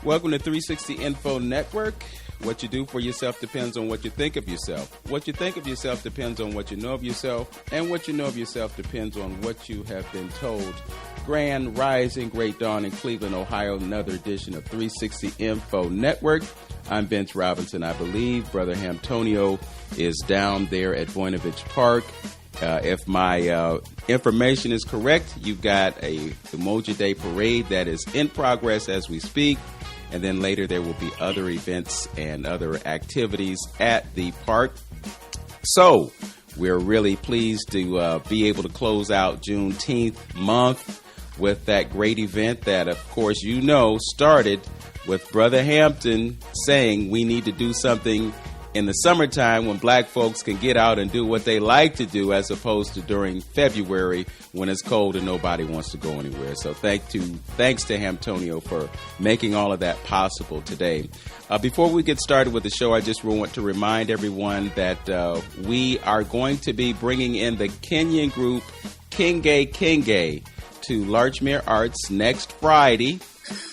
Welcome to 360 Info Network. What you do for yourself depends on what you think of yourself. What you think of yourself depends on what you know of yourself. And what you know of yourself depends on what you have been told. Grand Rising, Great Dawn in Cleveland, Ohio. Another edition of 360 Info Network. I'm Vince Robinson. I believe Brother Hamtonio is down there at Voinovich Park. If my information is correct, you've got a Emoji Day parade that is in progress as we speak. And then later there will be other events and other activities at the park. So we're really pleased to be able to close out Juneteenth month with that great event that, of course, you know, started with Brother Hampton saying we need to do something in the summertime when black folks can get out and do what they like to do as opposed to during February when it's cold and nobody wants to go anywhere. So thanks to Hamtonio for making all of that possible today. Before we get started with the show, I just want to remind everyone that we are going to be bringing in the Kenyan group Kenge to Larchmere Arts next Friday.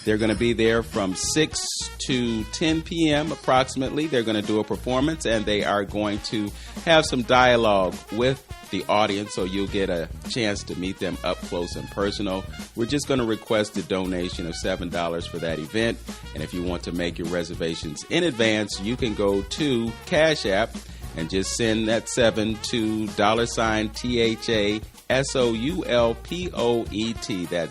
They're going to be there from 6 to 10 p.m. approximately. They're going to do a performance, and they are going to have some dialogue with the audience, so you'll get a chance to meet them up close and personal. We're just going to request a donation of $7 for that event, and if you want to make your reservations in advance, you can go to Cash App and just send that 7 to $THASOULPOET. That's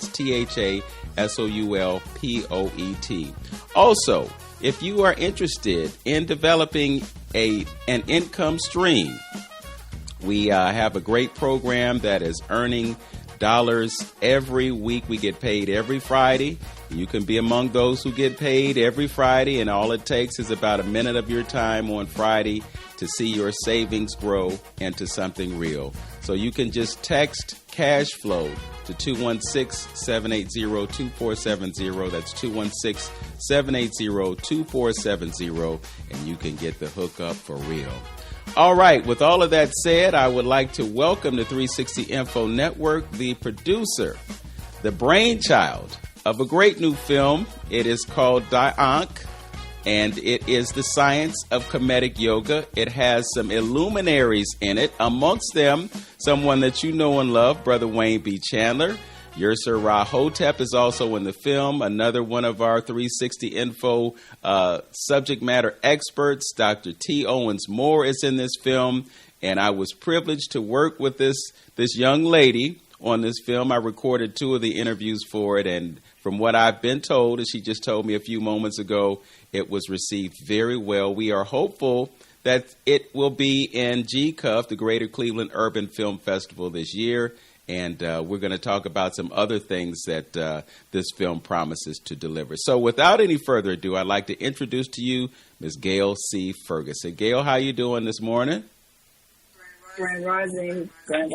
THASOULPOET. Also, if you are interested in developing an income stream, we have a great program that is earning dollars every week. We get paid every Friday. You can be among those who get paid every Friday, and all it takes is about a minute of your time on Friday to see your savings grow into something real. So you can just text cash flow to 216-780-2470. That's 216-780-2470, and you can get the hookup for real. All right, with all of that said, I would like to welcome to 360 Info Network the producer, the brainchild of a great new film. It is called Ankh, and it is the science of Kemetic yoga. It has some illuminaries in it, amongst them someone that you know and love, Brother Wayne B. Chandler. Yirser Hotep is also in the film. Another one of our 360 Info subject matter experts, Dr. T. Owens Moore, is in this film. And I was privileged to work with this young lady on this film. I recorded 2 of the interviews for it. And from what I've been told, as she just told me a few moments ago, it was received very well. We are hopeful that it will be in GCUF, the Greater Cleveland Urban Film Festival, this year. And we're going to talk about some other things that this film promises to deliver. So without any further ado, I'd like to introduce to you Ms. Gaile C. Ferguson. Gaile, how you doing this morning? Grand Rising. I'm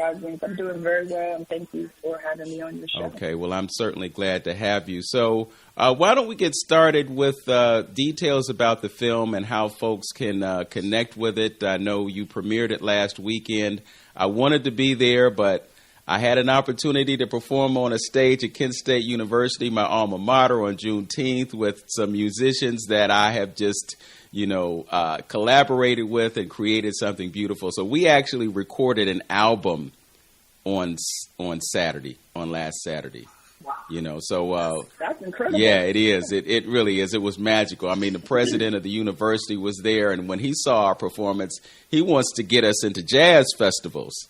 doing very well, and thank you for having me on your show. Okay, well, I'm certainly glad to have you. So why don't we get started with details about the film and how folks can connect with it. I know you premiered it last weekend. I wanted to be there, but I had an opportunity to perform on a stage at Kent State University, my alma mater, on Juneteenth with some musicians that I have just, collaborated with and created something beautiful. So we actually recorded an album on Saturday, on last Saturday. Wow. So that's incredible. Yeah, it is. It really is. It was magical. I mean, the president of the university was there, and when he saw our performance, he wants to get us into jazz festivals.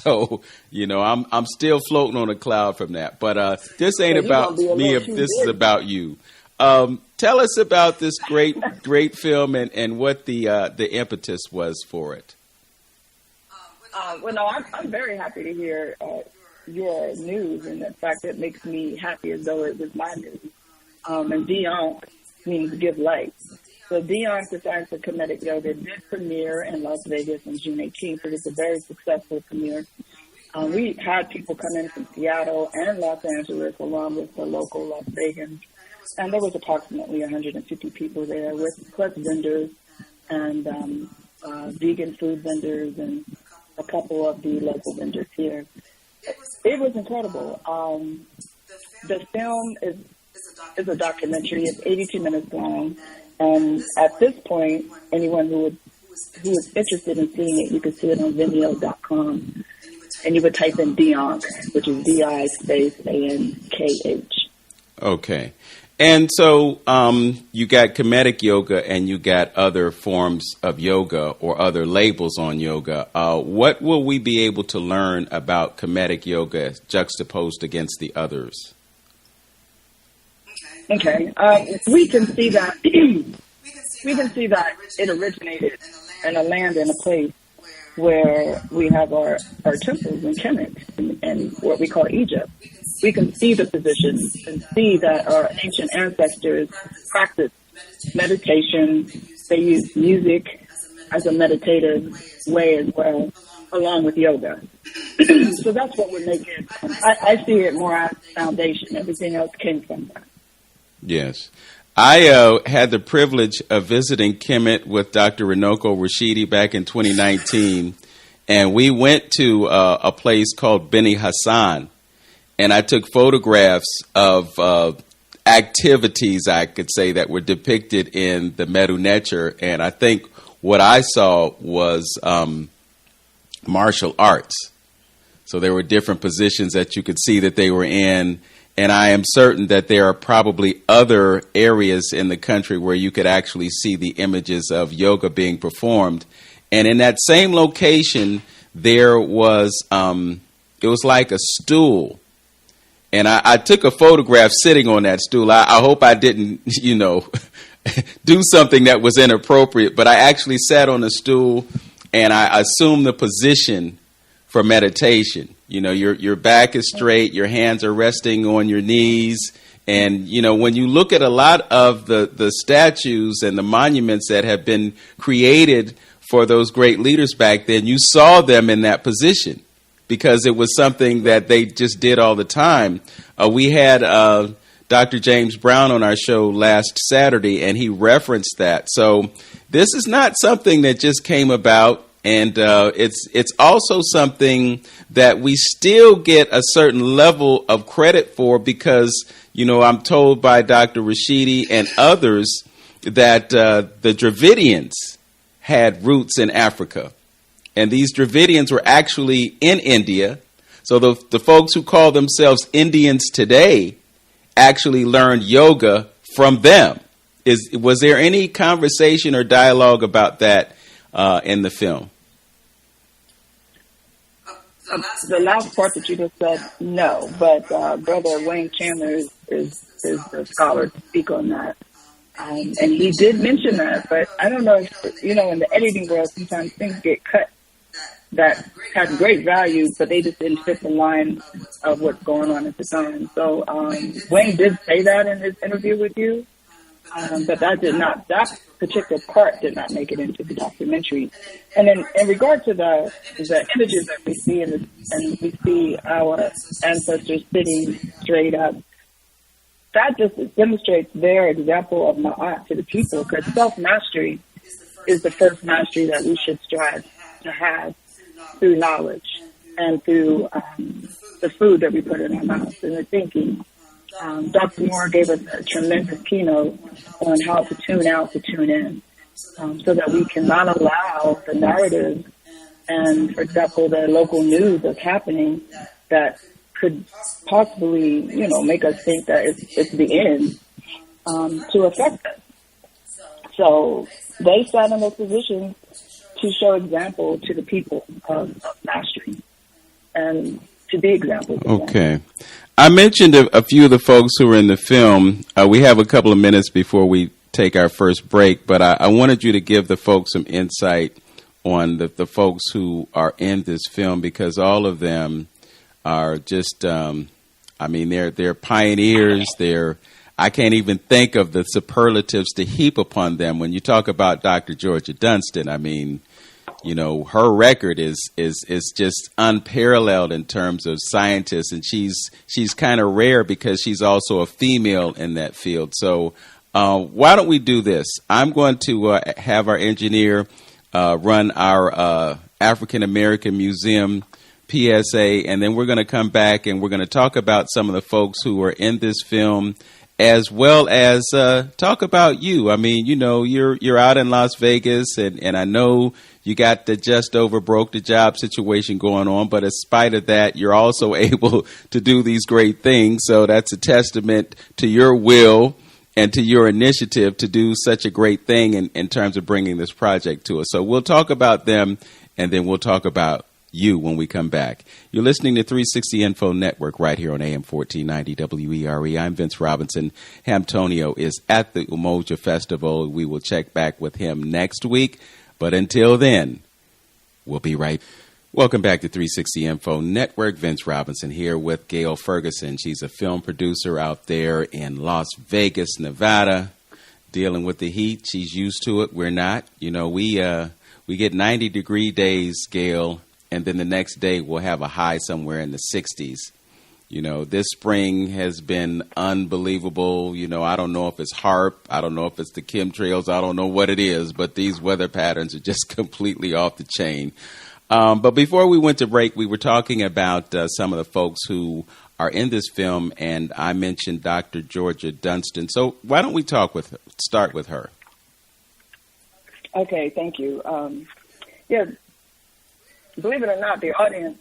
So, I'm still floating on a cloud from that. But this ain't about me. This is about you. Tell us about this great film and what the impetus was for it. I'm very happy to hear your news, and in fact, it makes me happy as though it was my news. And Ankh means give light. So Ankh, the Science of Kemetic Yoga, did premiere in Las Vegas on June 18th. It was a very successful premiere. We had people come in from Seattle and Los Angeles, along with the local Las Vegans. And there was approximately 150 people there, plus vendors and vegan food vendors and a couple of the local vendors here. It was incredible. The film is It's a documentary. It's 82 minutes long. And at this point, anyone who is interested in seeing it, you can see it on Vimeo.com. And you would type in Ankh, which is DI space ANKH. Okay. And so you got Kemetic yoga and you got other forms of yoga or other labels on yoga. What will we be able to learn about Kemetic yoga juxtaposed against the others? Okay. We can see that it originated in a land and a place where we have our temples in Kemet and what we call Egypt. We can see the positions and see that our ancient ancestors practiced meditation. They used music as a meditative way as well, along with yoga. So that's what would make it. I see it more as a foundation. Everything else came from that. Yes. I had the privilege of visiting Kemet with Dr. Runoko Rashidi back in 2019, and we went to a place called Beni Hassan. And I took photographs of activities, I could say, that were depicted in the Medu Neter. And I think what I saw was martial arts. So there were different positions that you could see that they were in. And I am certain that there are probably other areas in the country where you could actually see the images of yoga being performed. And in that same location, there was, it was like a stool. And I took a photograph sitting on that stool. I hope I didn't, do something that was inappropriate. But I actually sat on a stool and I assumed the position for meditation. Your back is straight, your hands are resting on your knees. And, when you look at a lot of the statues and the monuments that have been created for those great leaders back then, you saw them in that position, because it was something that they just did all the time. We had Dr. James Brown on our show last Saturday, and he referenced that. So this is not something that just came about, and it's also something that we still get a certain level of credit for, because, I'm told by Dr. Rashidi and others that the Dravidians had roots in Africa. And these Dravidians were actually in India. So the folks who call themselves Indians today actually learned yoga from them. Was there any conversation or dialogue about that in the film? The last part that you just said, no. But Brother Wayne Chandler is the scholar to speak on that. And he did mention that. But I don't know if, in the editing world, sometimes things get cut that had great value, but they just didn't fit the line of what's going on at the time. So Wayne did say that in his interview with you, but that particular part did not make it into the documentary. And then in regard to the images that we see, and we see our ancestors sitting straight up, that just demonstrates their example of ma'at to the people, because self-mastery is the first mastery that we should strive to have through knowledge and through the food that we put in our mouths and the thinking. Dr. Moore gave us a tremendous keynote on how to tune out to tune in, so that we can not allow the narrative and, for example, the local news that's happening that could possibly, make us think that it's the end, to affect us. So they sat in those positions to show example to the people of mastery and to be examples. Okay. I mentioned a few of the folks who were in the film. We have a couple of minutes before we take our first break, but I wanted you to give the folks some insight on the folks who are in this film, because all of them are just, they're pioneers. I can't even think of the superlatives to heap upon them. When you talk about Dr. Georgia Dunston, her record is just unparalleled in terms of scientists, and she's kind of rare because she's also a female in that field. So why don't we do this? I'm going to have our engineer run our African American Museum PSA, and then we're going to come back and we're going to talk about some of the folks who are in this film as well as talk about you. I mean, you know, you're out in Las Vegas, and I know you got the just over broke the job situation going on, but in spite of that, you're also able to do these great things. So that's a testament to your will and to your initiative to do such a great thing in terms of bringing this project to us. So we'll talk about them, and then we'll talk about you when we come back. You're listening to 360 Info Network right here on AM 1490 WERE. I'm Vince Robinson. Hamtonio is at the Umoja Festival. We will check back with him next week. But until then, we'll be right back. Welcome back to 360 Info Network. Vince Robinson here with Gaile Ferguson. She's a film producer out there in Las Vegas, Nevada, dealing with the heat. She's used to it. We're not. You know, we get 90-degree days, Gaile, and then the next day we'll have a high somewhere in the 60s. You know, this spring has been unbelievable. You know, I don't know if it's HARP. I don't know if it's the chemtrails. I don't know what it is, but these weather patterns are just completely off the chain. But before we went to break, we were talking about some of the folks who are in this film, and I mentioned Dr. Georgia Dunston. So why don't we start with her? Okay, thank you. Yeah, believe it or not, the audience,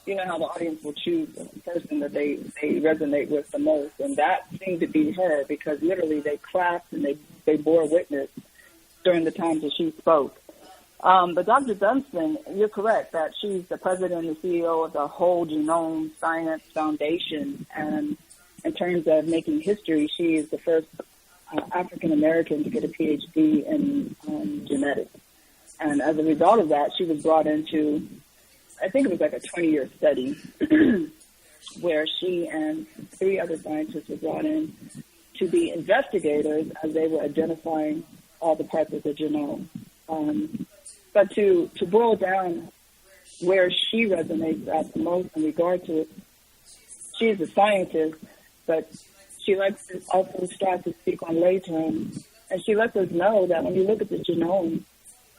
you know how the audience will choose the person that they resonate with the most, and that seemed to be her, because literally they clapped and they bore witness during the times that she spoke. But Dr. Dunston, you're correct that she's the president and CEO of the Whole Genome Science Foundation, and in terms of making history, she is the first African-American to get a PhD in genetics. And as a result of that, she was brought into, I think it was like a 20-year study, where she and 3 other scientists were brought in to be investigators as they were identifying all the parts of the genome. But to boil down where she resonates at the most in regard to it, she's a scientist, but she likes to also start to speak on lay terms. And she lets us know that when you look at the genome,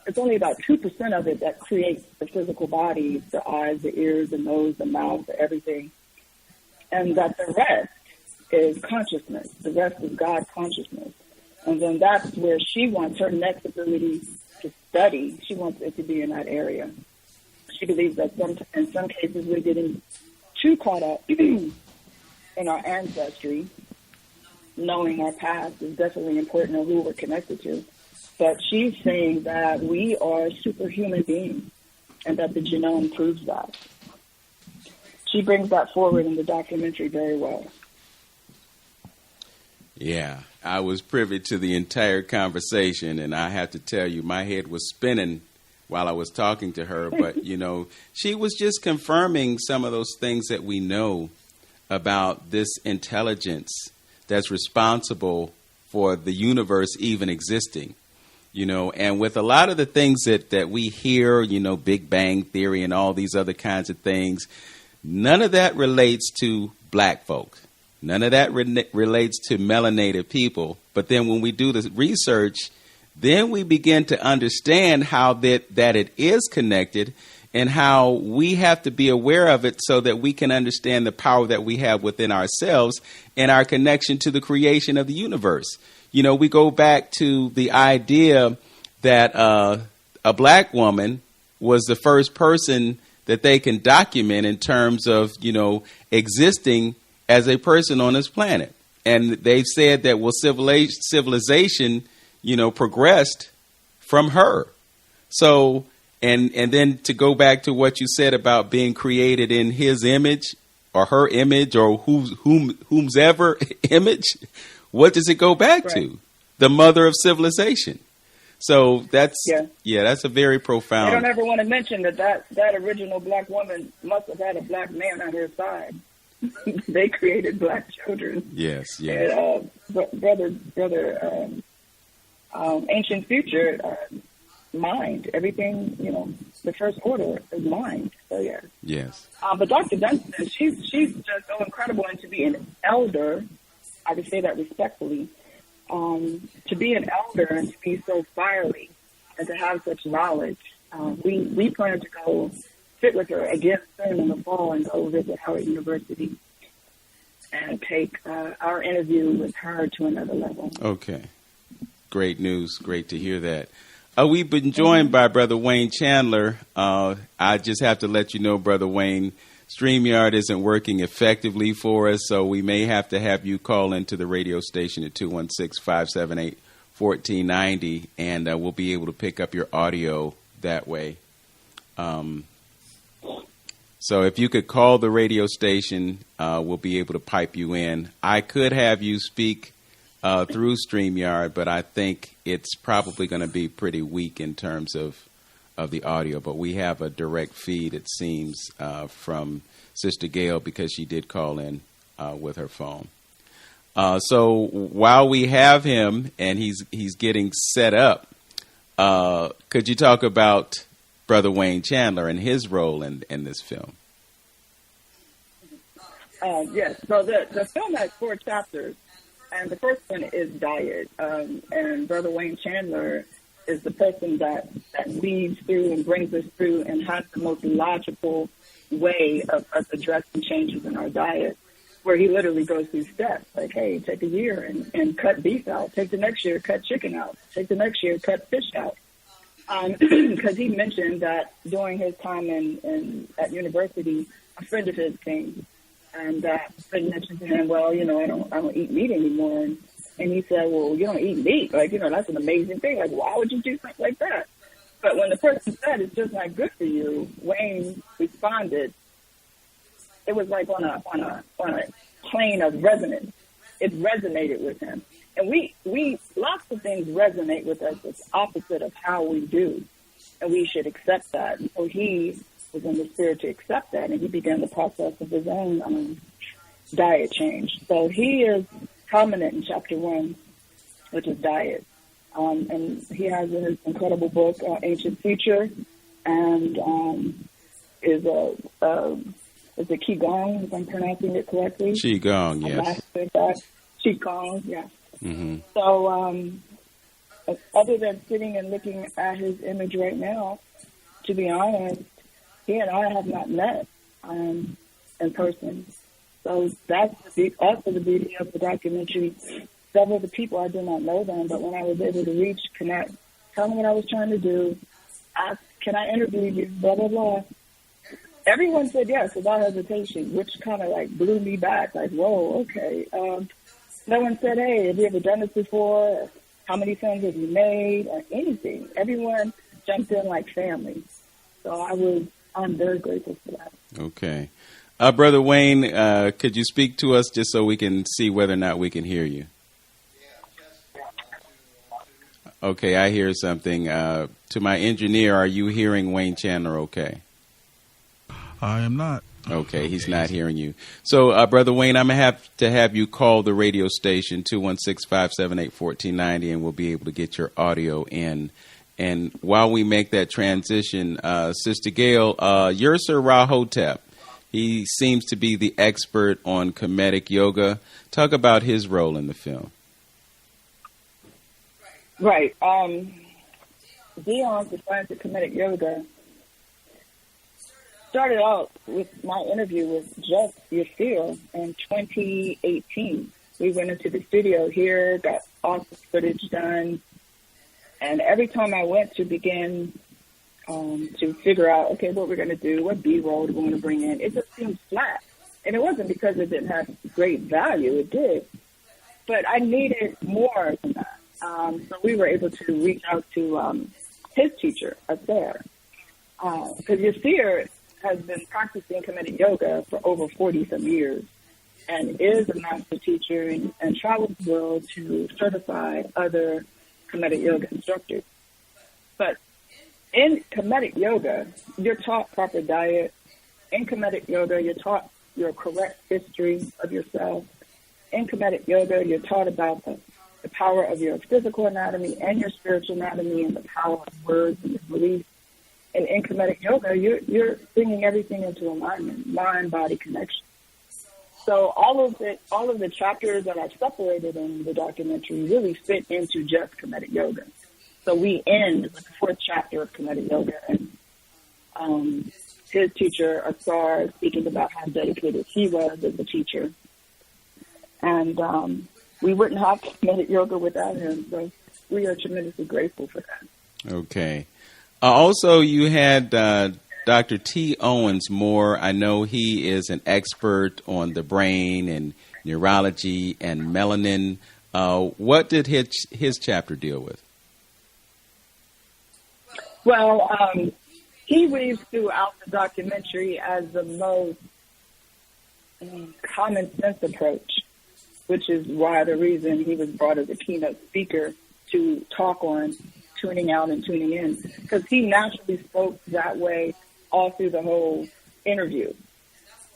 it's only about 2% of it that creates the physical body, the eyes, the ears, the nose, the mouth, everything. And that the rest is consciousness. The rest is God consciousness. And then that's where she wants her next ability to study. She wants it to be in that area. She believes that in some cases we're getting too caught up in our ancestry. Knowing our past is definitely important, or who we're connected to. But she's saying that we are superhuman beings, and that the genome proves that. She brings that forward in the documentary very well. Yeah, I was privy to the entire conversation, and I have to tell you, my head was spinning while I was talking to her. But, you know, she was just confirming some of those things that we know about this intelligence that's responsible for the universe even existing. You know, and with a lot of the things that we hear, you know, Big Bang Theory and all these other kinds of things, none of that relates to black folks. None of that relates to melanated people. But then when we do the research, then we begin to understand how that it is connected, and how we have to be aware of it so that we can understand the power that we have within ourselves and our connection to the creation of the universe. You know, we go back to the idea that a black woman was the first person that they can document in terms of, you know, existing as a person on this planet. And they've said that, well, civilization, you know, progressed from her. So, and then to go back to what you said about being created in his image or her image or whomsoever image, what does it go back to? The mother of civilization. So that's that's a very profound. I don't ever want to mention that original black woman must have had a black man on her side. They created black children. Yes. And, brother, ancient future, mind. Everything, you know, the first order is mind. So yeah. Yes. But Dr. Dunston, she's just so incredible, and to be an elder, I can say that respectfully. To be an elder and to be so fiery and to have such knowledge, we plan to go sit with her again soon in the fall and go visit Howard University. and take our interview with her to another level. Okay. Great news. Great to hear that. We've been joined by Brother Wayne Chandler. I just have to let you know, Brother Wayne, StreamYard isn't working effectively for us, so we may have to have you call into the radio station at 216-578-1490, and we'll be able to pick up your audio that way. So if you could call the radio station, we'll be able to pipe you in. I could have you speak through StreamYard, but I think it's probably going to be pretty weak in terms of the audio. But we have a direct feed, it seems, from Sister Gaile, because she did call in with her phone. So while we have him and he's getting set up, could you talk about Brother Wayne Chandler and his role in this film? Yes. So the film has 4 chapters. And the first one is diet. And Brother Wayne Chandler is the person that leads through and brings us through and has the most logical way of us addressing changes in our diet, where he literally goes through steps. Like, hey, take a year and cut beef out. Take the next year, cut chicken out. Take the next year, cut fish out. Because he mentioned that during his time at university, a friend of his came. And that friend mentioned to him, well, I don't eat meat anymore. And he said, well, you don't eat meat. Like, that's an amazing thing. Like, why would you do something like that? But when the person said it's just not good for you, Wayne responded. It was like on a plane of resonance. It resonated with him. And we lots of things resonate with us. It's opposite of how we do. And we should accept that. And so he was in the spirit to accept that, and he began the process of his own diet change. So he is prominent in chapter 1, which is diet. And he has in his incredible book, Ancient Future, and is a Qigong, if I'm pronouncing it correctly. Qigong, yes. Qigong, yes. Mm-hmm. So other than sitting and looking at his image right now, to be honest, he and I have not met in person. So that's also the beauty of the documentary. Several of the people, I did not know them, but when I was able to reach, connect, tell them what I was trying to do, ask, can I interview you, blah, blah, blah. Everyone said yes without hesitation, which kind of like blew me back, like, whoa, okay. No one said, hey, have you ever done this before? How many films have you made? Or anything. Everyone jumped in like family. So I'm very grateful for that. Okay. Brother Wayne, could you speak to us just so we can see whether or not we can hear you? Okay, I hear something. To my engineer, are you hearing Wayne Chandler okay? I am not. Okay, he's not hearing you. So, Brother Wayne, I'm going to have to have you call the radio station, 216-578-1490, and we'll be able to get your audio in. And while we make that transition, Sister Gaile, Yirser Hotep, he seems to be the expert on Kemetic yoga. Talk about his role in the film. Right. Dion's the science of Kemetic yoga started out with my interview with just Yirser in 2018. We went into the studio here, got awesome footage done. And every time I went to begin to figure out, okay, what we're going to do, what B-roll we're going to bring in, it just seemed flat. And it wasn't because it didn't have great value. It did. But I needed more than that. So we were able to reach out to his teacher, Asar. Because Yirser has been practicing Kemetic yoga for over 40-some years and is a master teacher and travels the world to certify other Kemetic yoga instructors. But in Kemetic yoga, you're taught proper diet. In Kemetic yoga, you're taught your correct history of yourself. In Kemetic yoga, you're taught about the power of your physical anatomy and your spiritual anatomy and the power of words and your beliefs. And in Kemetic yoga, you're bringing everything into alignment, mind-body connection. So all of the chapters that I've separated in the documentary really fit into just Kemetic yoga. So we end with the 4th chapter of Kemetic yoga, and his teacher Asar speaking about how dedicated he was as a teacher, And we wouldn't have Kemetic yoga without him. So we are tremendously grateful for that. Okay. Also, you had Dr. T. Owens Moore. I know he is an expert on the brain and neurology and melanin. What did his chapter deal with? Well, he weaves throughout the documentary as the most common sense approach, which is why the reason he was brought as a keynote speaker to talk on tuning out and tuning in, because he naturally spoke that way all through the whole interview.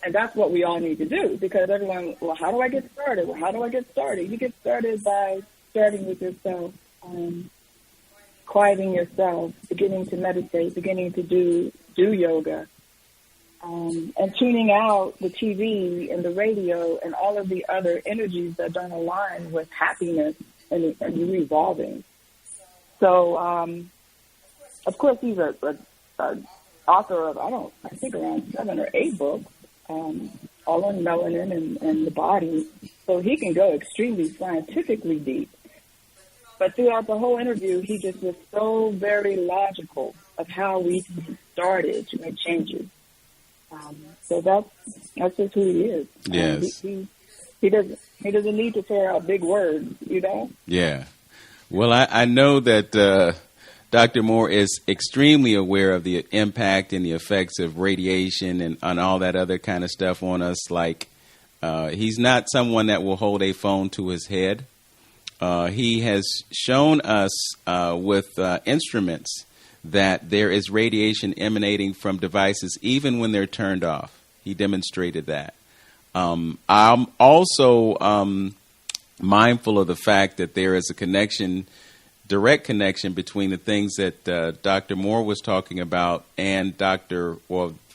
And that's what we all need to do, because everyone, well, how do I get started? Well, how do I get started? You get started by starting with yourself, quieting yourself, beginning to meditate, beginning to do yoga, and tuning out the TV and the radio and all of the other energies that don't align with happiness and resolving. So, of course, he's a author of, I think around 7 or 8 books, all on melanin and the body. So he can go extremely scientifically deep. But throughout the whole interview, he just was so very logical of how we started to make changes. So that's just who he is. Yes. He doesn't need to throw out big words, you know? Yeah. Well, I know that Dr. Moore is extremely aware of the impact and the effects of radiation and on all that other kind of stuff on us. Like, he's not someone that will hold a phone to his head. He has shown us with instruments that there is radiation emanating from devices even when they're turned off. He demonstrated that. I'm also mindful of the fact that there is a direct connection between the things that Dr. Moore was talking about and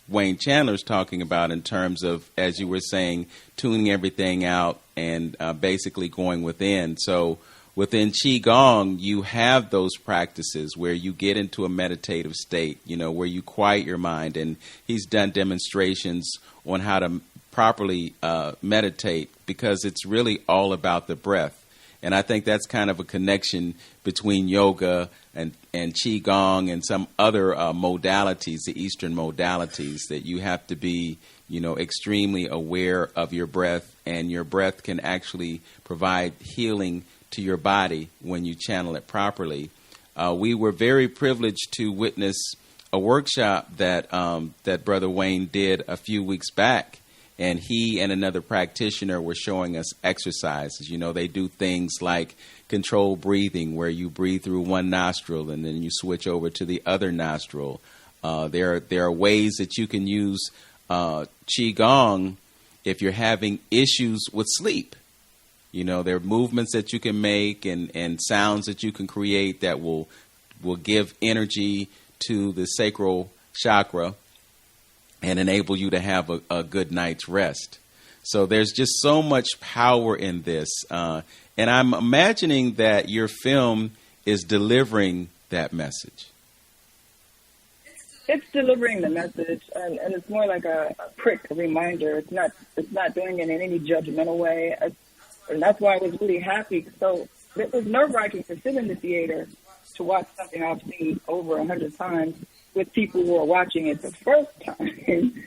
Wayne Chandler's talking about in terms of, as you were saying, tuning everything out and basically going within. So within Qigong, you have those practices where you get into a meditative state, where you quiet your mind. And he's done demonstrations on how to properly meditate, because it's really all about the breath. And I think that's kind of a connection between yoga and Qigong and some other modalities, the Eastern modalities, that you have to be, extremely aware of your breath, and your breath can actually provide healing to your body when you channel it properly. We were very privileged to witness a workshop that Brother Wayne did a few weeks back. And he and another practitioner were showing us exercises. They do things like controlled breathing, where you breathe through one nostril and then you switch over to the other nostril. There are ways that you can use Qigong if you're having issues with sleep. There are movements that you can make and sounds that you can create that will give energy to the sacral chakra and enable you to have a good night's rest. So there's just so much power in this. And I'm imagining that your film is delivering that message. It's delivering the message, and it's more like a prick, a reminder. It's not doing it in any judgmental way. And that's why I was really happy. So it was nerve-wracking to sit in the theater to watch something I've seen over 100 times with people who are watching it the first time.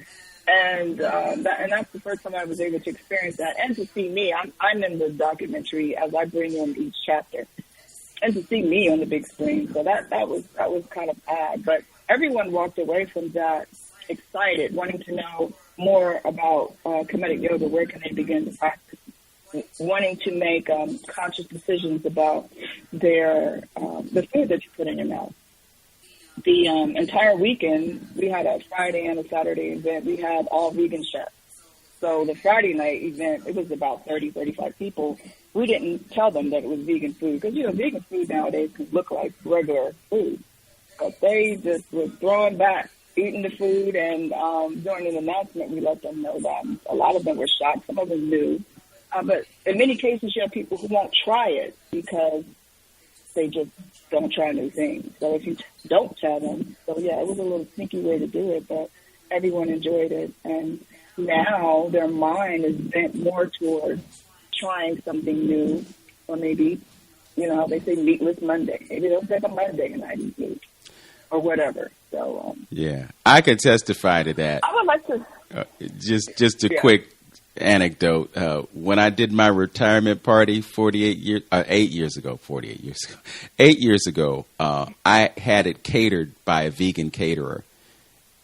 And that's the first time I was able to experience that, and to see me. I'm in the documentary as I bring in each chapter, and to see me on the big screen. So that was kind of odd. But everyone walked away from that excited, wanting to know more about Kemetic yoga. Where can they begin to practice? Wanting to make conscious decisions about the food that you put in your mouth. The entire weekend, we had a Friday and a Saturday event. We had all vegan chefs. So the Friday night event, it was about 30, 35 people. We didn't tell them that it was vegan food, because, vegan food nowadays can look like regular food. But they just were throwing back, eating the food, and during an announcement, we let them know that. A lot of them were shocked. Some of them knew. But in many cases, you have people who won't try it because they just don't try new things. So if you don't tell them, so yeah, it was a little sneaky way to do it, but everyone enjoyed it. And now their mind is bent more towards trying something new, or maybe, you know, how they say meatless Monday. Maybe they'll take a Monday and not eat meat or whatever. So yeah, I could testify to that. I would like to just a quick anecdote. When I did my retirement party 8 years ago, I had it catered by a vegan caterer,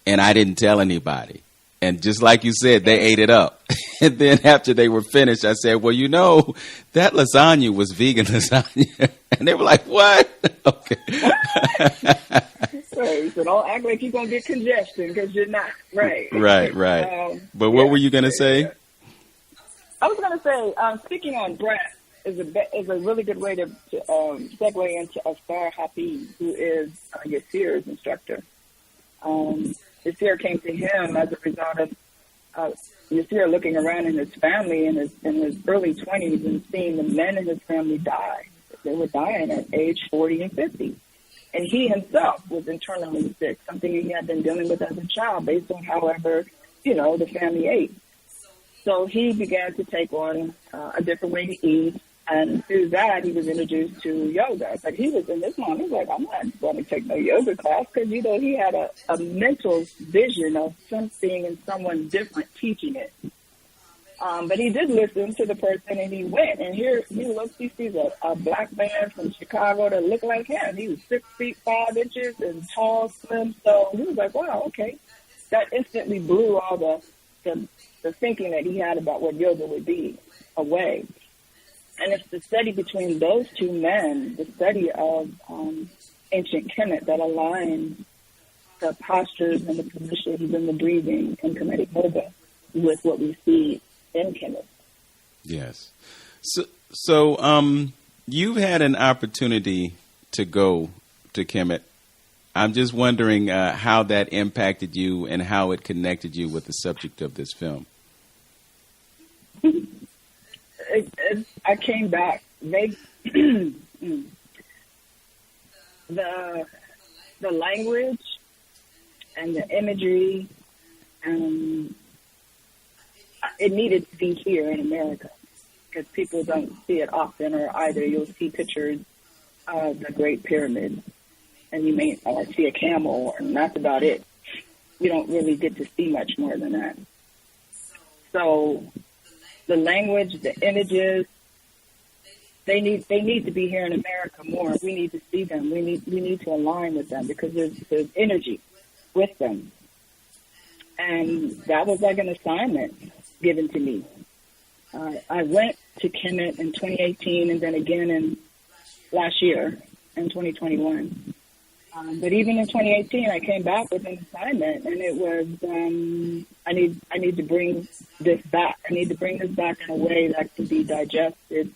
and I didn't tell anybody. And just like you said, they ate it up. And then after they were finished, I said, well, you know, that lasagna was vegan lasagna. And they were like, what? Okay. So don't act like you're going to get congestion, because you're not. Right. Right. But what were you going to say? I was going to say, speaking on breath is a really good way to segue into Asar Hapi, who is Yirser's instructor. Yirser came to him as a result of Yirser looking around in his family in his early 20s and seeing the men in his family die. They were dying at age 40 and 50. And he himself was internally sick, something he had been dealing with as a child based on however, you know, the family ate. So he began to take on a different way to eat. And through that, he was introduced to yoga. But he was in his mind, he was like, I'm not going to take no yoga class, because, you know, he had a mental vision of something and someone different teaching it. But he did listen to the person, and he went. And here he looks, he sees a black man from Chicago that looked like him. He was 6 feet 5 inches and tall, slim. So he was like, wow, okay. That instantly blew all the thinking that he had about what yoga would be away. And it's the study between those two men, the study of ancient Kemet, that aligns the postures and the positions and the breathing in Kemetic yoga with what we see in Kemet. Yes. So you've had an opportunity to go to Kemet. I'm just wondering how that impacted you and how it connected you with the subject of this film. I came back. The language and the imagery, it needed to be here in America, because people don't see it often, or either you'll see pictures of the Great Pyramid and you may see a camel, and that's about it. You don't really get to see much more than that. So the language, the images, they need to be here in America more. We need to see them. We need to align with them, because there's energy with them. And that was like an assignment given to me. I went to Kemet in 2018 and then again in last year in 2021. But even in 2018, I came back with an assignment, and it was I need to bring this back. I need to bring this back in a way that can be digested,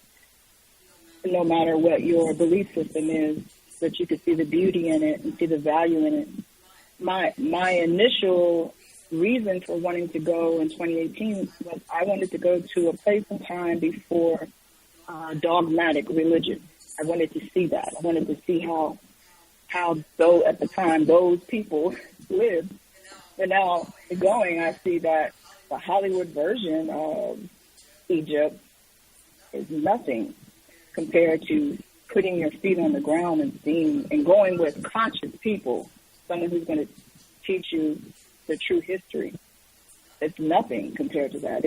no matter what your belief system is, that you could see the beauty in it and see the value in it. My initial reason for wanting to go in 2018 was I wanted to go to a place and time before dogmatic religion. I wanted to see that. I wanted to see how though at the time those people lived. But now going, I see that the Hollywood version of Egypt is nothing compared to putting your feet on the ground and seeing and going with conscious people, someone who's going to teach you the true history. It's nothing compared to that.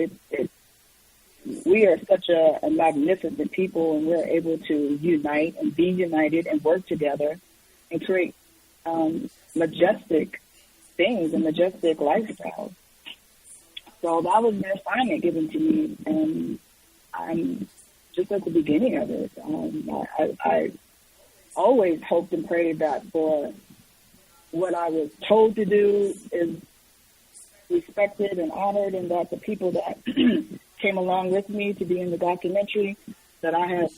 We are such a magnificent people, and we're able to unite and be united and work together and create majestic things and majestic lifestyles. So that was the assignment given to me, and I'm just at the beginning of it. I always hoped and prayed that for what I was told to do is respected and honored, and that the people that came along with me to be in the documentary, that I have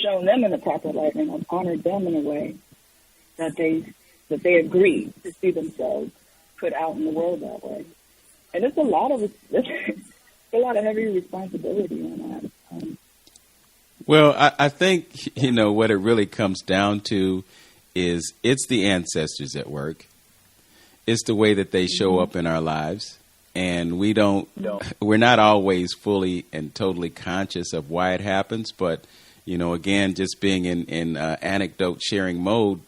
shown them in the proper light and I've honored them in a way that they agree to see themselves put out in the world that way. And it's a lot of heavy responsibility on that. Well, I think, what it really comes down to is it's the ancestors at work. It's the way that they show up in our lives. And we're not always fully and totally conscious of why it happens. But, again, just being in anecdote sharing mode,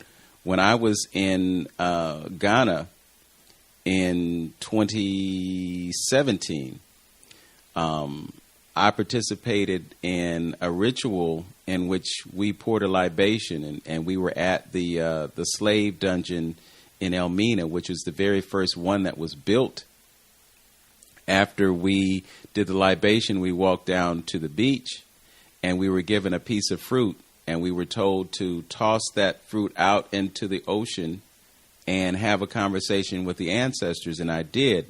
when I was in Ghana in 2017, I participated in a ritual in which we poured a libation, and we were at the slave dungeon in Elmina, which was the very first one that was built. After we did the libation, we walked down to the beach, and we were given a piece of fruit, and we were told to toss that fruit out into the ocean and have a conversation with the ancestors, and I did.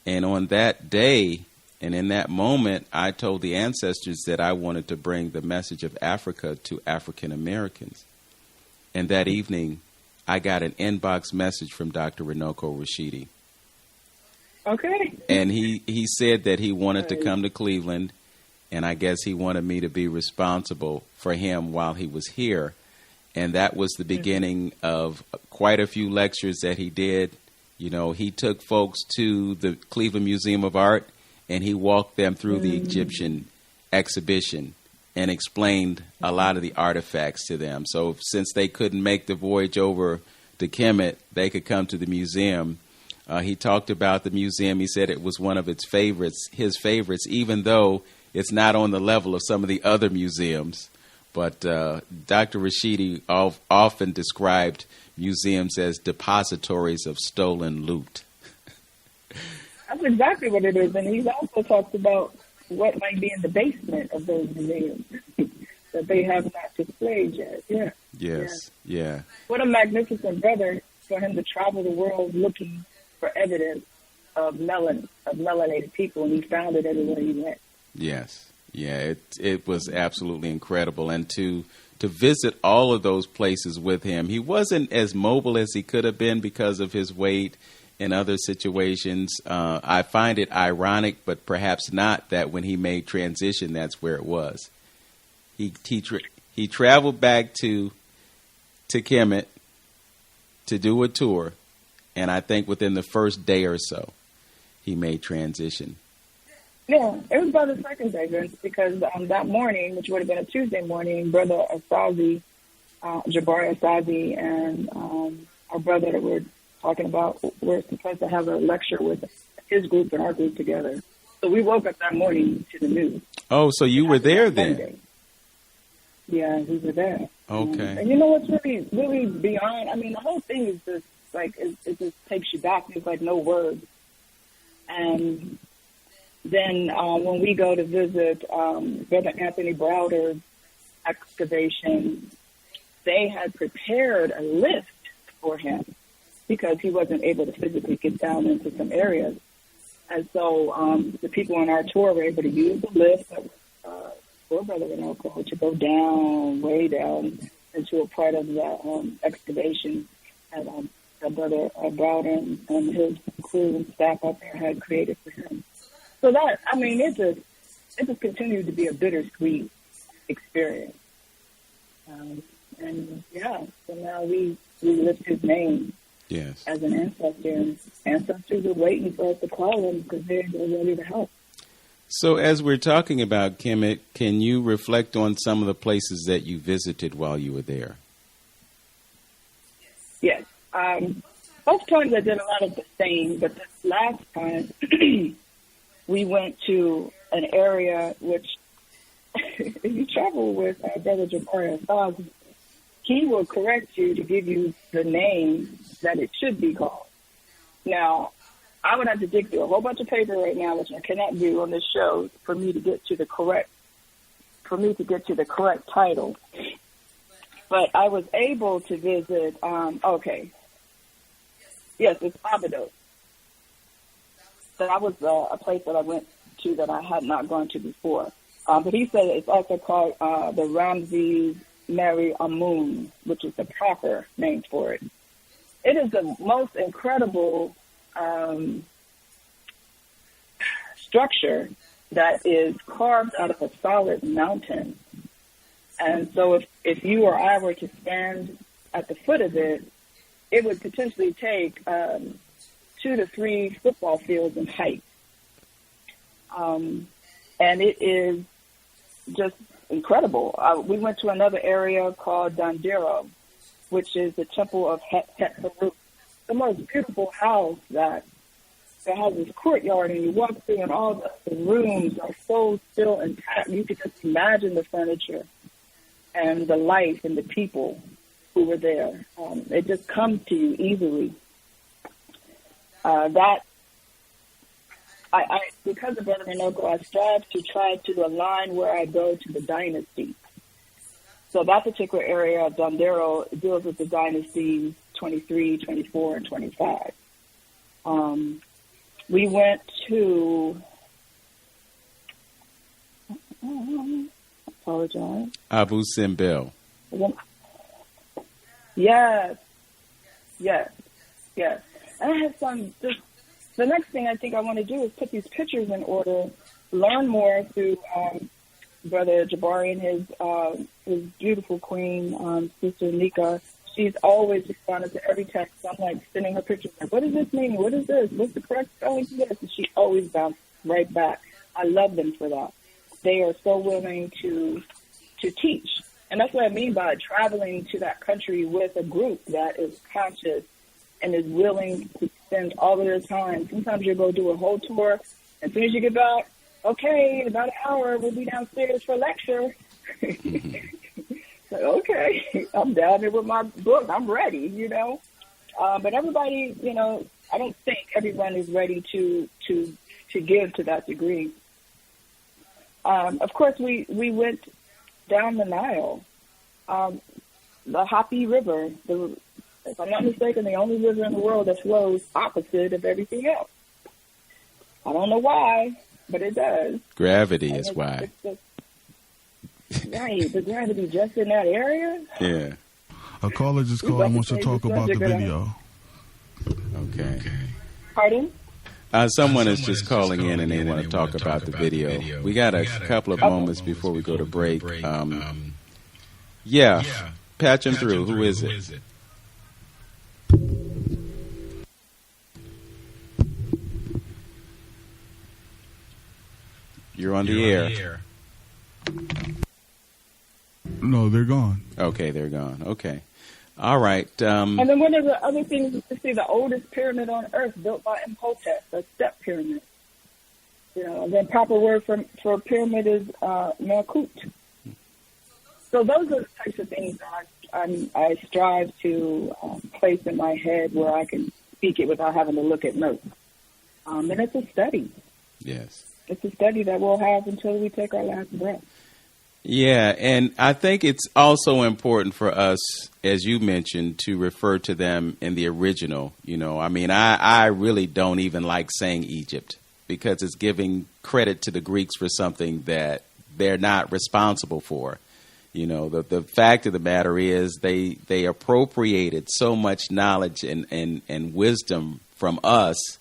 And on that day, and in that moment, I told the ancestors that I wanted to bring the message of Africa to African Americans. And that evening, I got an inbox message from Dr. Runoko Rashidi. Okay. And he said that he wanted to come to Cleveland, and I guess he wanted me to be responsible for him while he was here. And that was the beginning of quite a few lectures that he did. He took folks to the Cleveland Museum of Art, and he walked them through the Egyptian exhibition and explained a lot of the artifacts to them. So since they couldn't make the voyage over to Kemet, they could come to the museum. He talked about the museum. He said it was one of his favorites, even though it's not on the level of some of the other museums. But Dr. Rashidi often described museums as depositories of stolen loot. That's exactly what it is. And he's also talked about what might be in the basement of those museums that they have not displayed yet. Yeah. Yes. Yeah. What a magnificent brother for him to travel the world looking for evidence of melanated people, and he found it everywhere he went. Yes. Yeah, it was absolutely incredible. And to visit all of those places with him, he wasn't as mobile as he could have been because of his weight and other situations. I find it ironic, but perhaps not, that when he made transition, that's where it was. He traveled back to Kemet to do a tour, and I think within the first day or so, he made transition. Yeah, it was about the second day, Vince, because that morning, which would have been a Tuesday morning, Brother Osaze, Jabari Osaze, and our brother that we're talking about, we're supposed to have a lecture with his group and our group together. So we woke up that morning to the news. Oh, so you were there then? Sunday. Yeah, we were there. Okay. And you know what's really, really beyond? I mean, the whole thing is just like, it just takes you back. There's like no words. And then when we go to visit Brother Anthony Browder's excavation, they had prepared a lift for him because he wasn't able to physically get down into some areas. And so the people on our tour were able to use the lift for Brother Runoko to go down, way down into a part of the excavation that Brother Browder and his crew and staff out there had created for him. So that, I mean, it just continued to be a bittersweet experience. And yeah, so now we lift his name as an ancestor, and ancestors are waiting for us to call them because they're ready to help. So as we're talking about Kemet, can you reflect on some of the places that you visited while you were there? Yes. Both times I did a lot of the same, but this last time we went to an area which, if you travel with our brother Jabari Osaze, he will correct you to give you the name that it should be called. Now, I would have to dig through a whole bunch of paper right now, which I cannot do on this show, for me to get to the correct title. But I was able to visit. Yes, it's Abydos. That was a place that I went to that I had not gone to before. But he said it's also called the Ramses Mary Amun, which is the proper name for it. It is the most incredible structure that is carved out of a solid mountain. And so if you or I were to stand at the foot of it, it would potentially take 2 to 3 football fields in height. And it is just incredible. We went to another area called Dondero, which is the temple of Het, the most beautiful house that has this courtyard, and you walk through and all the rooms are so still intact. You could just imagine the furniture and the life and the people who were there. It just comes to you easily. Because of Brother Minoko, I strive to try to align where I go to the dynasty. So that particular area of Dondero deals with the dynasties 23, 24, and 25. We went to, I apologize. Abu Simbel. Yes. And I have some, the next thing I think I want to do is put these pictures in order, learn more through Brother Jabari and his beautiful queen, Sister Anika. She's always responded to every text. I'm like sending her pictures. Like, what does this mean? What is this? What's the correct spelling to this? And she always bounced right back. I love them for that. They are so willing to teach. And that's what I mean by traveling to that country with a group that is conscious and is willing to spend all of their time. Sometimes you'll go do a whole tour. As soon as you get back, okay, in about an hour, we'll be downstairs for a lecture. So, okay, I'm down there with my book. I'm ready, But everybody, I don't think everyone is ready to give to that degree. Of course, we went down the Nile, the Hapi River, if I'm not mistaken, the only river in the world that flows opposite of everything else. I don't know why, but it does. Gravity is why. Right, the gravity just in that area? Yeah. A caller just called and wants to talk about the video. Okay. Pardon? Someone is just calling in and they want to talk about the video. We got a couple of moments before we go to break. Yeah, patch him through. Who is it? You're on the air. No, they're gone. Okay, they're gone. Okay. All right. And then one of the other things is to see the oldest pyramid on Earth built by Hotep, a step pyramid. The proper word for pyramid is Malkut. So those are the types of things that I strive to place in my head where I can speak it without having to look at notes. And it's a study. Yes. It's a study that we'll have until we take our last breath. Yeah, and I think it's also important for us, as you mentioned, to refer to them in the original. I really don't even like saying Egypt because it's giving credit to the Greeks for something that they're not responsible for. The fact of the matter is they appropriated so much knowledge and wisdom from us,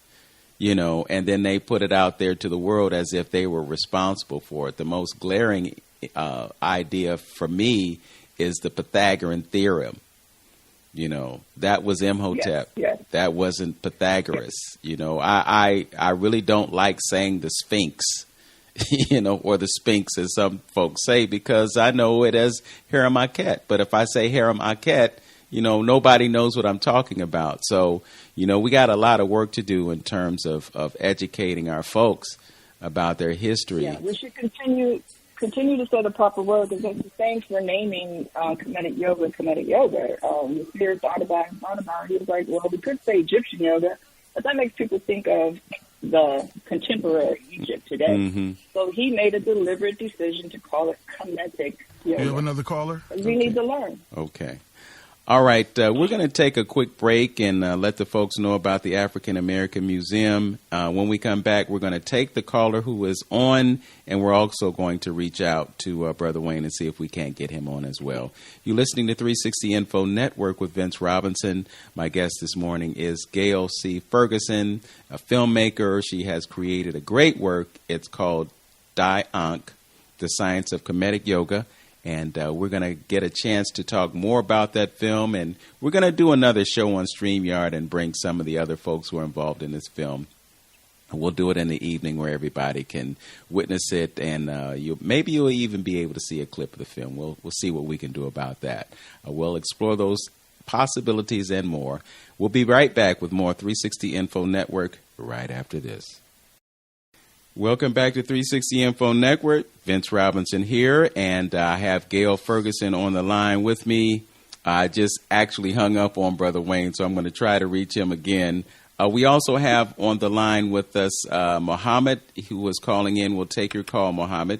and then they put it out there to the world as if they were responsible for it. The most glaring idea for me is the Pythagorean theorem. That was Imhotep. Yes. That wasn't Pythagoras. I really don't like saying the Sphinx, or the Sphinx as some folks say, because I know it as Harem Aket. But if I say Harem Aket, nobody knows what I'm talking about. So, we got a lot of work to do in terms of educating our folks about their history. Yeah, we should continue to say the proper word, because it's the same for naming Kemetic yoga and Kemetic yoga. The spirit thought about it. He was like, well, we could say Egyptian yoga, but that makes people think of the contemporary Egypt today. Mm-hmm. So he made a deliberate decision to call it Kemetic yoga. You have another caller? We need to learn. Okay. All right, we're going to take a quick break and let the folks know about the African American Museum. When we come back, we're going to take the caller who is on, and we're also going to reach out to Brother Wayne and see if we can't get him on as well. You're listening to 360 Info Network with Vince Robinson. My guest this morning is Gaile C. Ferguson, a filmmaker. She has created a great work. It's called Ankh, The Science of Kemetic Yoga. And we're going to get a chance to talk more about that film. And we're going to do another show on StreamYard and bring some of the other folks who are involved in this film. We'll do it in the evening where everybody can witness it. And maybe you'll even be able to see a clip of the film. We'll see what we can do about that. We'll explore those possibilities and more. We'll be right back with more 360 Info Network right after this. Welcome back to 360 Info Network. Vince Robinson here, and I have Gaile Ferguson on the line with me. I just actually hung up on Brother Wayne, so I'm going to try to reach him again. We also have on the line with us Muhammad, who was calling in. We'll take your call, Muhammad.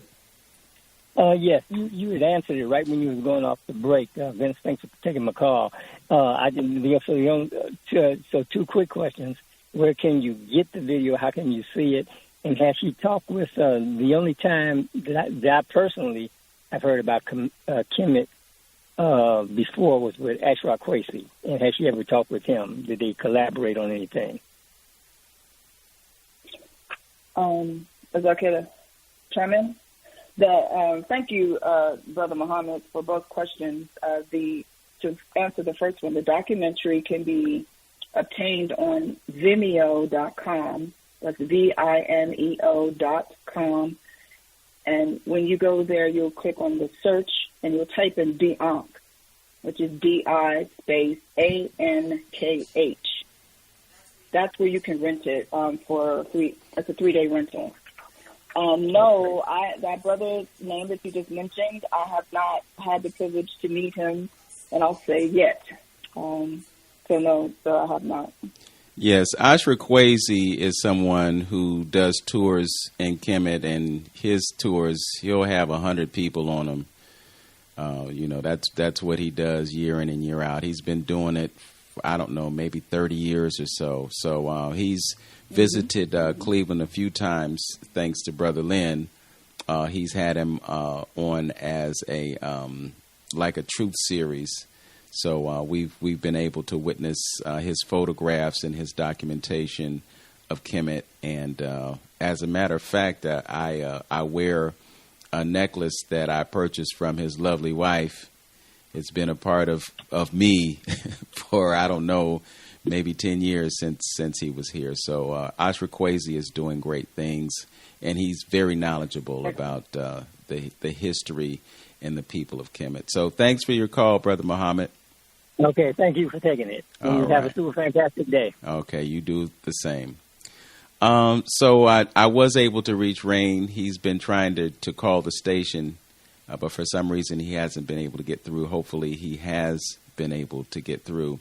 Yes, you had answered it right when you was going off the break. Vince, thanks for taking my call. I didn't. So two quick questions. Where can you get the video? How can you see it? And has she talked with the only time that I personally have heard about Kemetic before was with Asar Kwesi. And has she ever talked with him? Did they collaborate on anything? Is it okay to chime in? Thank you, Brother Muhammad, for both questions. To answer the first one, the documentary can be obtained on Vimeo.com. That's Vimeo.com. And when you go there, you'll click on the search and you'll type in Ankh, which is D-I space A-N-K-H. That's where you can rent it for free. It's a 3-day rental. No, that brother's name that you just mentioned, I have not had the privilege to meet him, and I'll say yet. So I have not. Yes, Asar Kwesi is someone who does tours in Kemet, and his tours, he'll have 100 people on them. That's what he does year in and year out. He's been doing it, I don't know, maybe 30 years or so. So he's visited Cleveland a few times, thanks to Brother Lynn. He's had him on as a like a truth series. So we've been able to witness his photographs and his documentation of Kemet. And as a matter of fact, I wear a necklace that I purchased from his lovely wife. It's been a part of me for, I don't know, maybe 10 years since he was here. So Asar Kwesi is doing great things, and he's very knowledgeable about the history and the people of Kemet. So thanks for your call, Brother Muhammad. Okay, thank you for taking it. And you have a super fantastic day. Okay, you do the same. So I was able to reach Rain. He's been trying to call the station, but for some reason he hasn't been able to get through. Hopefully he has been able to get through.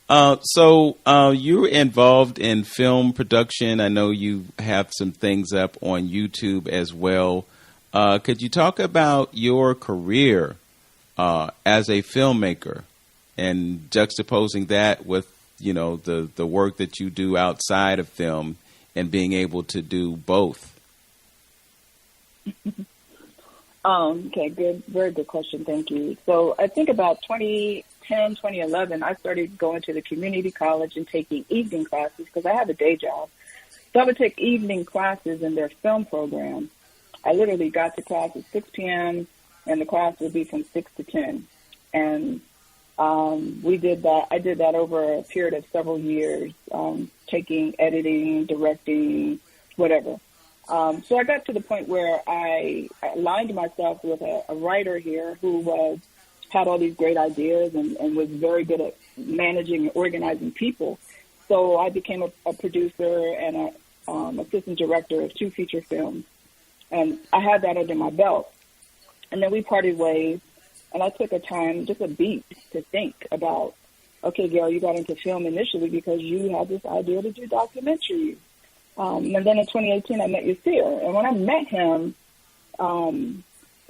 So you're involved in film production. I know you have some things up on YouTube as well. Could you talk about your career as a filmmaker and juxtaposing that with, the work that you do outside of film and being able to do both? Okay, good. Very good question. Thank you. So I think about 2010, 2011, I started going to the community college and taking evening classes because I have a day job. So I would take evening classes in their film program. I literally got to class at 6 p.m. and the class would be from 6 to 10. And we did that. I did that over a period of several years, taking editing, directing, whatever. So I got to the point where I aligned myself with a writer here who had all these great ideas and was very good at managing and organizing people. So I became a producer and an assistant director of 2 feature films. And I had that under my belt. And then we parted ways. And I took a beat to think about, okay, Gail, you got into film initially because you had this idea to do documentaries. And then in 2018, I met Yirser. And when I met him,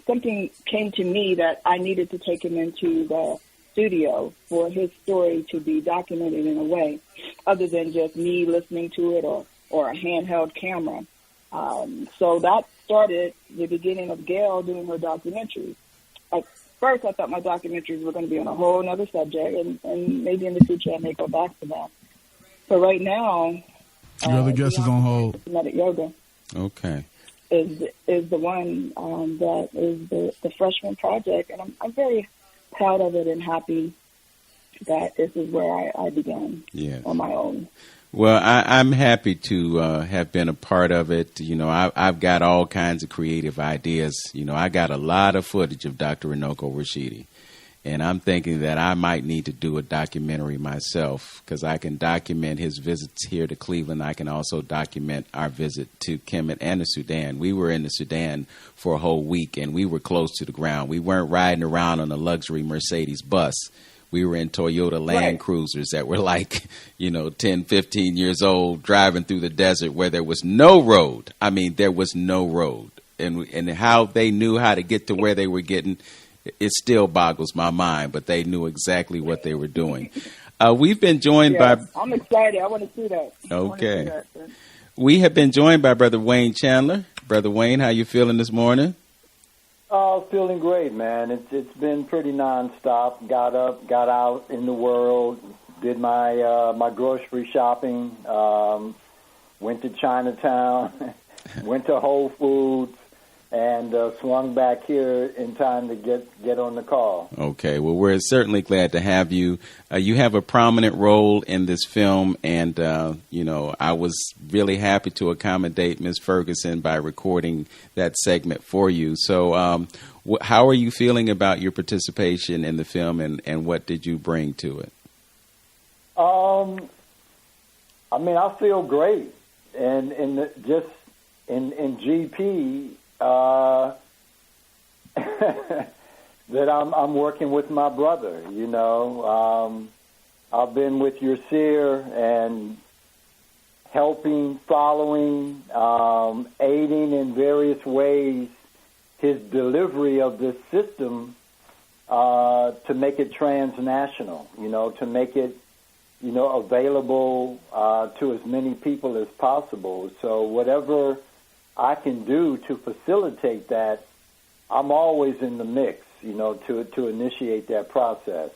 something came to me that I needed to take him into the studio for his story to be documented in a way other than just me listening to it or a handheld camera. So that started the beginning of Gail doing her documentaries. At first, I thought my documentaries were going to be on a whole other subject, and maybe in the future I may go back to that. But right now, your other guest is on hold. Kemetic yoga. Okay. is the one that is the freshman project, and I'm very proud of it and happy that this is where I began on my own. Well, I'm happy to have been a part of it. You know, I've got all kinds of creative ideas. You know, I got a lot of footage of Dr. Runoko Rashidi, and I'm thinking that I might need to do a documentary myself because I can document his visits here to Cleveland. I can also document our visit to Kemet and the Sudan. We were in the Sudan for a whole week, and we were close to the ground. We weren't riding around on a luxury Mercedes bus. We were in Toyota Land Cruisers that were like, 10, 15 years old, driving through the desert where there was no road. I mean, there was no road. And how they knew how to get to where they were getting, it still boggles my mind, but they knew exactly what they were doing. We've been joined by... I'm excited. I want to see that. Okay. We have been joined by Brother Wayne Chandler. Brother Wayne, how you feeling this morning? Oh, feeling great, man. It's been pretty nonstop. Got up, got out in the world, did my my grocery shopping, went to Chinatown, went to Whole Foods, and swung back here in time to get on the call. Okay, well, we're certainly glad to have you. You have a prominent role in this film, and, I was really happy to accommodate Ms. Ferguson by recording that segment for you. So how are you feeling about your participation in the film, and what did you bring to it? I feel great, and in GP... that I'm working with my brother, I've been with Yirser and helping, following, aiding in various ways his delivery of this system to make it transnational, to make it, available to as many people as possible. So whatever I can do to facilitate that, I'm always in the mix, to initiate that process.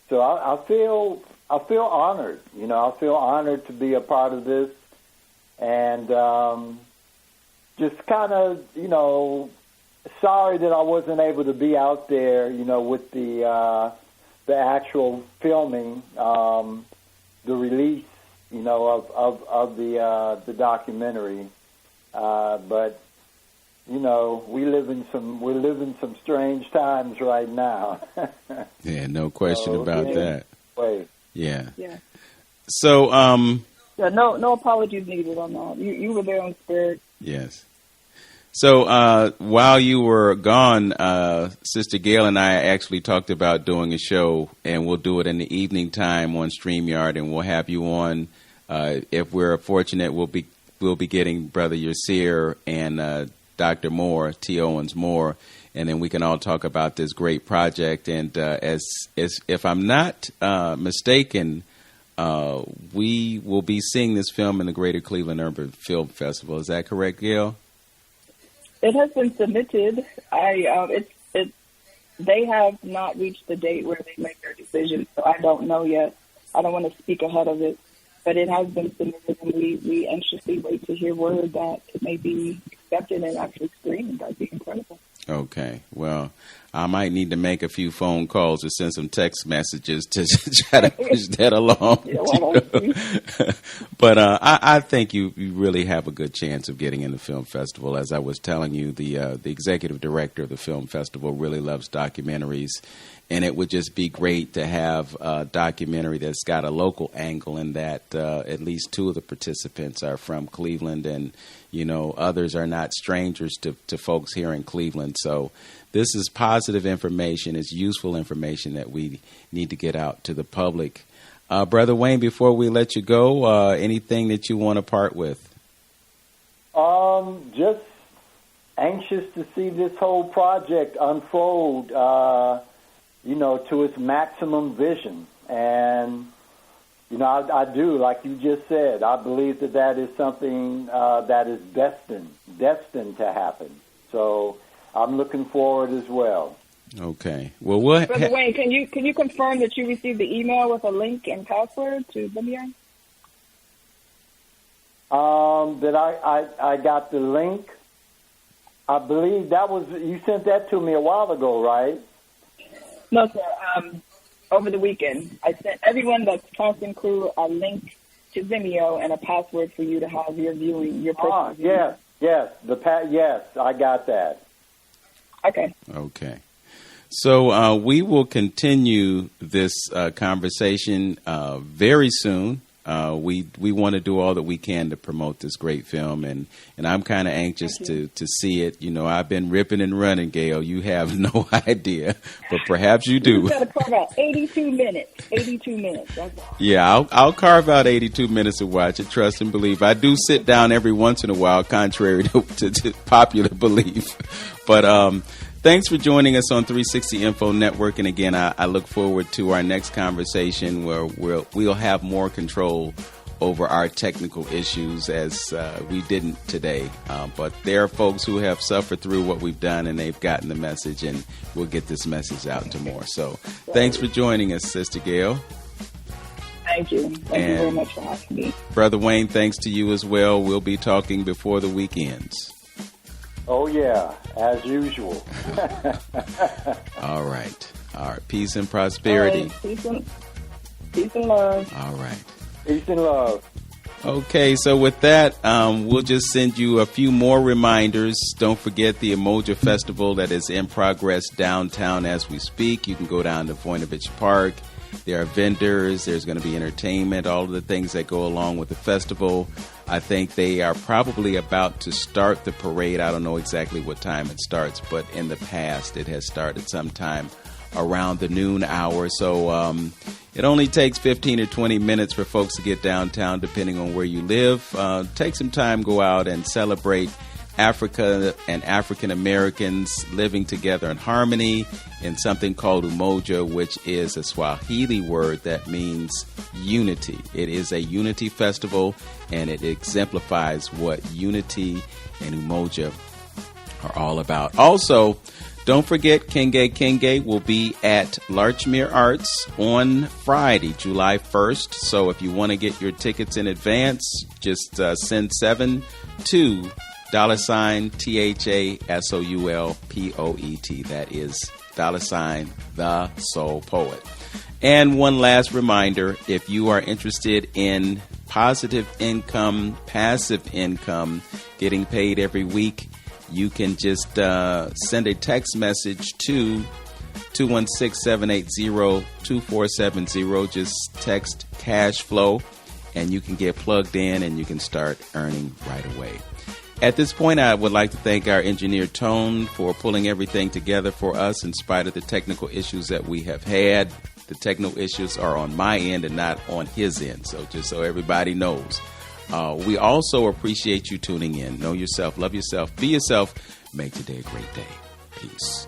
So I feel honored, I feel honored to be a part of this, and just kind of, sorry that I wasn't able to be out there, with the actual filming, the release, of the documentary. But we're living some strange times right now. Yeah, no question about that. Yeah. So no apologies needed on that. You were there on spirit. Yes. So while you were gone, Sister Gaile and I actually talked about doing a show, and we'll do it in the evening time on StreamYard, and we'll have you on. If we're fortunate, we'll be getting Brother Yirser and Dr. Moore, T. Owens Moore, and then we can all talk about this great project. And as if I'm not mistaken, we will be seeing this film in the Greater Cleveland Urban Film Festival. Is that correct, Gaile? It has been submitted. They have not reached the date where they make their decision, so I don't know yet. I don't want to speak ahead of it. But it has been submitted, and we anxiously wait to hear word that it may be accepted and actually screened. That'd be incredible. Okay. Well, I might need to make a few phone calls or send some text messages to try to push that along. But I think you really have a good chance of getting in the film festival. As I was telling you, the executive director of the film festival really loves documentaries. And it would just be great to have a documentary that's got a local angle, and that at least two of the participants are from Cleveland, and, others are not strangers to folks here in Cleveland. So this is positive information. It's useful information that we need to get out to the public. Brother Wayne, before we let you go, anything that you want to part with? Just anxious to see this whole project unfold, to its maximum vision. And, I do, like you just said, I believe that is something that is destined to happen. So I'm looking forward as well. Okay. Well, Brother Wayne, can you confirm that you received the email with a link and password to Vimeo? That I got the link I believe you sent that to me a while ago, right? No, sir. Over the weekend, I sent everyone that's constant crew a link to Vimeo and a password for you to have your viewing, your personal viewing. Yes, I got that. Okay. So we will continue this conversation very soon. We want to do all that we can to promote this great film, and I'm kind of anxious to see it. You know, I've been ripping and running, Gail. You have no idea, but perhaps you do. You got to carve out 82 minutes. 82 minutes. That's all. Yeah, I'll carve out 82 minutes to watch it. Trust and believe. I do sit down every once in a while, contrary to popular belief. But thanks for joining us on 360 Info Network. And again, I look forward to our next conversation where we'll have more control over our technical issues as we didn't today. But there are folks who have suffered through what we've done, and they've gotten the message, and we'll get this message out to more. So thanks for joining us, Sister Gail. Thank you. Thank you very much for having me. Brother Wayne, thanks to you as well. We'll be talking before the weekends. Oh, yeah, as usual. All right. Peace and prosperity. Right. Peace and love. All right. Peace and love. Okay, so with that, we'll just send you a few more reminders. Don't forget the Umoja Festival that is in progress downtown as we speak. You can go down to Voinovich Park. There are vendors. There's going to be entertainment, all of the things that go along with the festival. I think they are probably about to start the parade. I don't know exactly what time it starts, but in the past it has started sometime around the noon hour. So it only takes 15 or 20 minutes for folks to get downtown, depending on where you live. Take some time, go out and celebrate Africa and African Americans living together in harmony in something called Umoja, which is a Swahili word that means unity. It is a unity festival, and it exemplifies what unity and Umoja are all about. Also, don't forget, Kenge will be at Larchmere Arts on Friday, July 1st. So if you want to get your tickets in advance, just send 7 to $THASOULPOET. That is $the Soul Poet. And one last reminder, if you are interested in positive income, passive income, getting paid every week, you can just send a text message to 216-780-2470. Just text cash flow, and you can get plugged in and you can start earning right away. At this point, I would like to thank our engineer, Tone, for pulling everything together for us in spite of the technical issues that we have had. The technical issues are on my end and not on his end, so just so everybody knows. We also appreciate you tuning in. Know yourself, love yourself, be yourself, make today a great day. Peace.